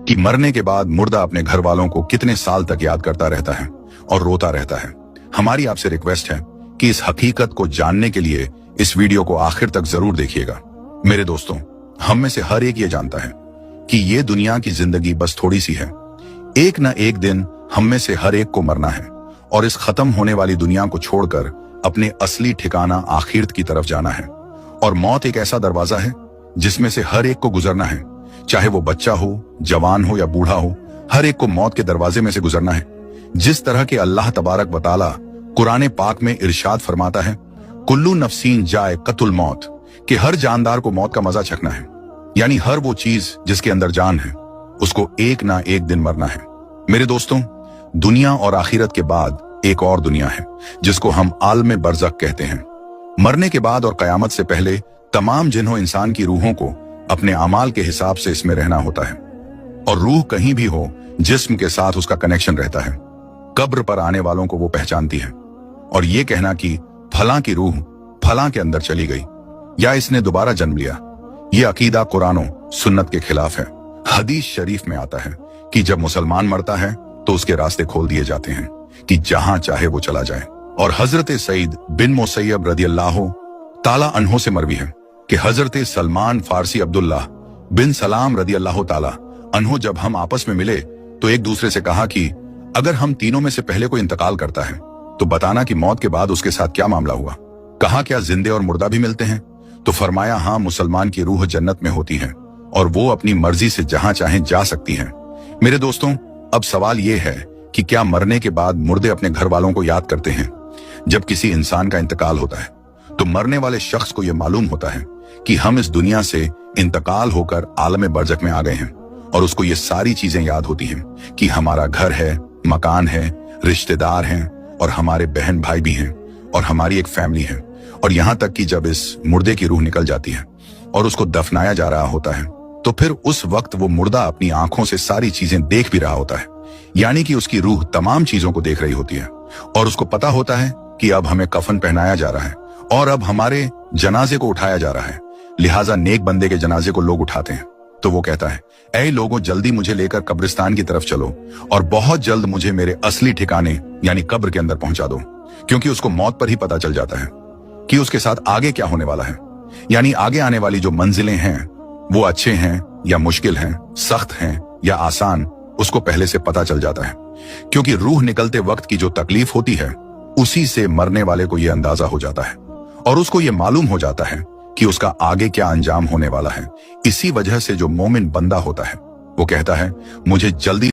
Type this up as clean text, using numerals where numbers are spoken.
कि मरने के बाद मुर्दा अपने घर वालों को कितने साल तक याद करता रहता है और रोता रहता है। हमारी आपसे रिक्वेस्ट है कि इस हकीकत को जानने के लिए इस वीडियो को आखिर तक जरूर देखिएगा। मेरे दोस्तों, हम में से हर एक ये जानता है कि ये दुनिया की जिंदगी बस थोड़ी सी है। एक न एक दिन हम में से हर एक को मरना है और इस खत्म होने वाली दुनिया को छोड़कर अपने असली ठिकाना आखिरत की तरफ जाना है। और मौत एक ऐसा दरवाजा है जिसमें से हर एक को गुजरना है, चाहे वो बच्चा हो, जवान हो या बूढ़ा हो, हर एक को मौत के दरवाजे में से गुजरना है। जिस तरह के अल्लाह तबारक व तआला कुरान पाक में इरशाद फरमाता है, कुल्लू नफ्सीन जाए कतुल मौत, कि हर जानदार को मौत का मजा चखना है। यानी हर वो चीज जिसके अंदर जान है उसको एक ना एक दिन मरना है। मेरे दोस्तों, दुनिया और आखिरत के बाद एक और दुनिया है जिसको हम आलम बरज़ख कहते हैं। मरने के बाद और कयामत से पहले तमाम जिन्हों इंसान की रूहों को अपने अमाल के हिसाब से इसमें रहना होता है, और रूह कहीं भी हो जिस्म के साथ उसका कनेक्शन रहता है। कब्र पर आने वालों को वो पहचानती है, और ये कहना कि फलां की रूह फलां के अंदर चली गई या इसने दोबारा जन्म लिया, ये अकीदा कुरानो सुन्नत के खिलाफ है। हदीस शरीफ में आता है कि जब मुसलमान मरता है तो उसके रास्ते खोल दिए जाते हैं कि जहां चाहे वो चला जाए। और हजरत सईद बिन मुसैयब रदियल्लाहु ताला अन्हो से मरवी है कि हजरत सलमान फारसी अब्दुल्लाह बिन सलाम रदियल्लाहु ताला अन्हो जब हम आपस में मिले तो एक दूसरे से कहा कि अगर हम तीनों में से पहले कोई इंतकाल करता है तो बताना कि मौत के बाद उसके साथ क्या मामला हुआ। कहा, क्या जिंदे और मुर्दा भी मिलते हैं? तो फरमाया, हाँ, मुसलमान की रूह जन्नत में होती है और वो अपनी मर्जी से जहां चाहे जा सकती है। मेरे दोस्तों, अब सवाल ये है कि क्या मरने के बाद मुर्दे अपने घर वालों को याद करते हैं? जब किसी इंसान का इंतकाल होता है तो मरने वाले शख्स को यह मालूम होता है कि हम इस दुनिया से इंतकाल होकर आलम बरज़ख में आ गए हैं, और उसको ये सारी चीजें याद होती हैं कि हमारा घर है, मकान है, रिश्तेदार हैं, और हमारे बहन भाई भी हैं, और हमारी एक फैमिली है। और यहां तक कि जब इस मुर्दे की रूह निकल जाती है और उसको दफनाया जा रहा होता है तो फिर उस वक्त वो मुर्दा अपनी आंखों से सारी चीजें देख भी रहा होता है। यानी कि उसकी रूह तमाम चीजों को देख रही होती है, और उसको पता होता है कि अब हमें कफन पहनाया जा रहा है और अब हमारे जनाजे को उठाया जा रहा है। लिहाजा नेक बंदे के जनाजे को लोग उठाते हैं तो वो कहता है, ऐ लोगों, जल्दी मुझे लेकर कब्रिस्तान की तरफ चलो और बहुत जल्द मुझे मेरे असली ठिकाने यानी कब्र के अंदर पहुंचा दो। क्योंकि उसको मौत पर ही पता चल जाता है कि उसके साथ आगे क्या होने वाला है। यानी आगे आने वाली जो मंजिलें हैं वो अच्छे हैं या मुश्किल हैं, सख्त हैं या आसान, उसको पहले से पता चल जाता है। क्योंकि रूह निकलते वक्त की जो तकलीफ होती है उसी से मरने वाले को यह अंदाजा हो जाता है, और उसको यह मालूम हो जाता है कि उसका आगे क्या अंजाम होने वाला है। इसी वजह से जो मोमिन बंदा होता है वो कहता है, मुझे जल्दी